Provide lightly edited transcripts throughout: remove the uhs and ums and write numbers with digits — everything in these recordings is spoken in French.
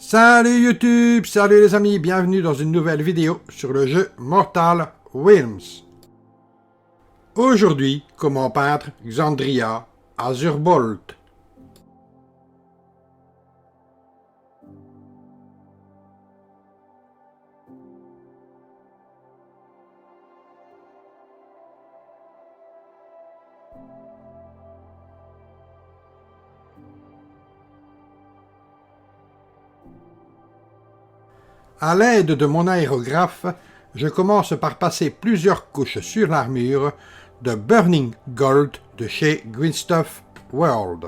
Salut YouTube, salut les amis, bienvenue dans une nouvelle vidéo sur le jeu Mortal Realms. Aujourd'hui, comment peindre Xandria Azurbolt. À l'aide de mon aérographe, je commence par passer plusieurs couches sur l'armure de Burning Gold de chez Greenstuff World.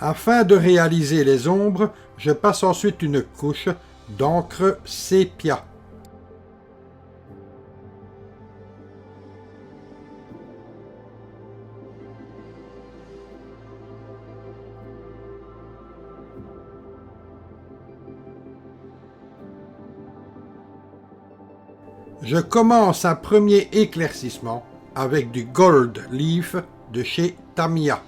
Afin de réaliser les ombres, je passe ensuite une couche d'encre sépia. Je commence un premier éclaircissement avec du Gold Leaf de chez Tamiya.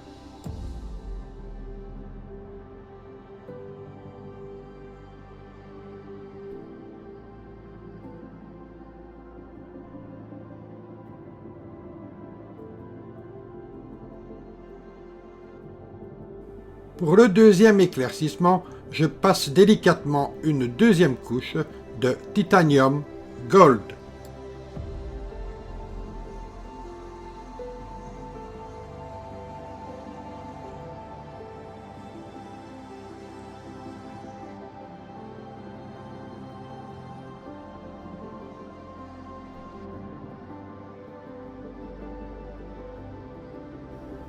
Pour le deuxième éclaircissement, je passe délicatement une deuxième couche de Titanium Gold.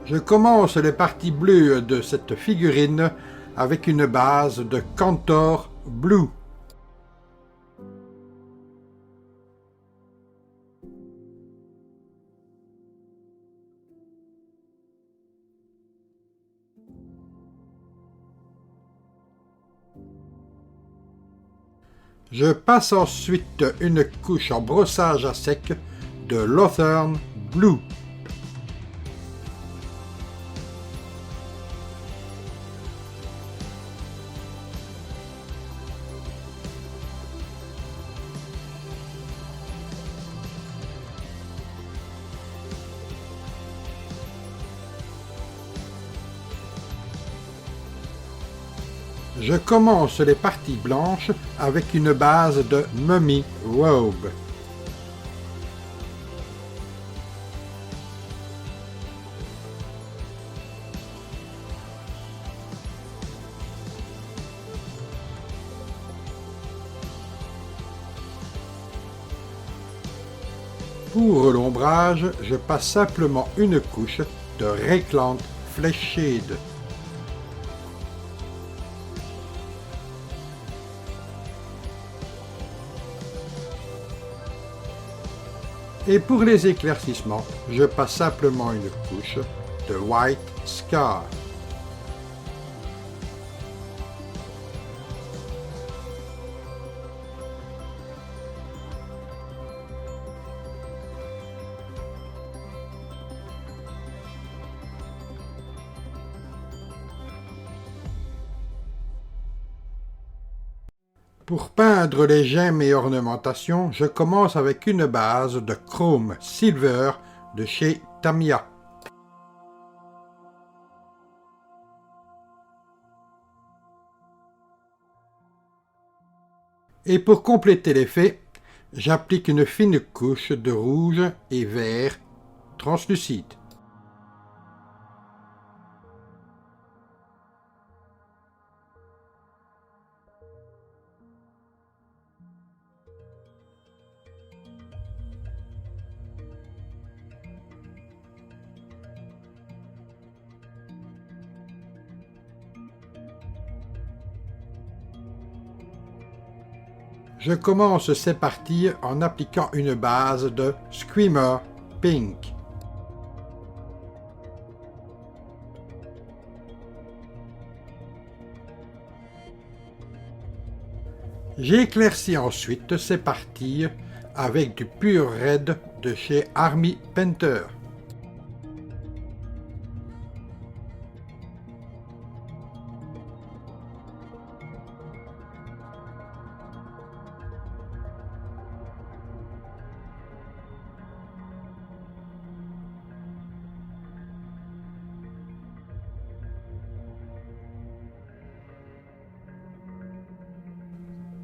Je commence les parties bleues de cette figurine avec une base de Cantor Blue. Je passe ensuite une couche en brossage à sec de Lothern Blue. Je commence les parties blanches avec une base de Mummy Robe. Pour l'ombrage, je passe simplement une couche de Reclant Flesh Shade. Et pour les éclaircissements, je passe simplement une couche de White Scar. Pour peindre les gemmes et ornementations, je commence avec une base de Chrome Silver de chez Tamiya. Et pour compléter l'effet, j'applique une fine couche de rouge et vert translucide. Je commence ces parties en appliquant une base de Screamer Pink. J'éclaircis ensuite ces parties avec du Pure Red de chez Army Painter.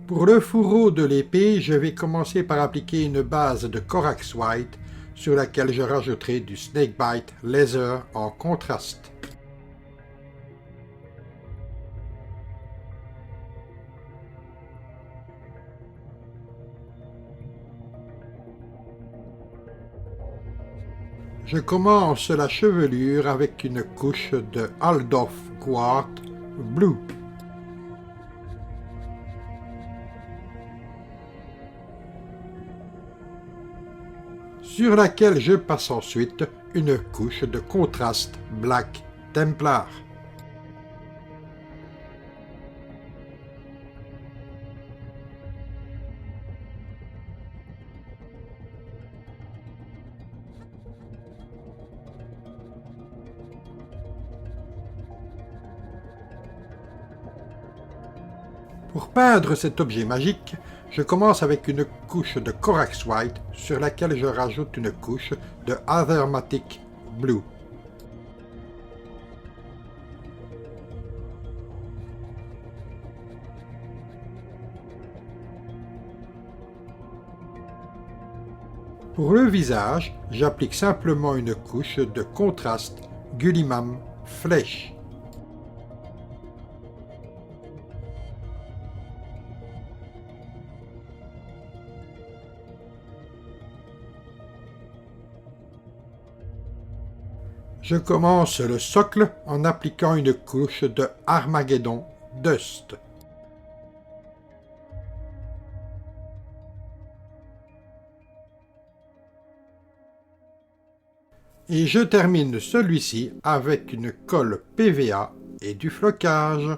Pour le fourreau de l'épée, je vais commencer par appliquer une base de Corax White sur laquelle je rajouterai du Snakebite Leather en contraste. Je commence la chevelure avec une couche de Aldorf Quartz Blue. Sur laquelle je passe ensuite une couche de contraste Black Templar. Pour peindre cet objet magique, je commence avec une couche de Corax White sur laquelle je rajoute une couche de Aethermatic Blue. Pour le visage, j'applique simplement une couche de contraste Gullimam Flèche. Je commence le socle en appliquant une couche de Armageddon Dust. Et je termine celui-ci avec une colle PVA et du flocage.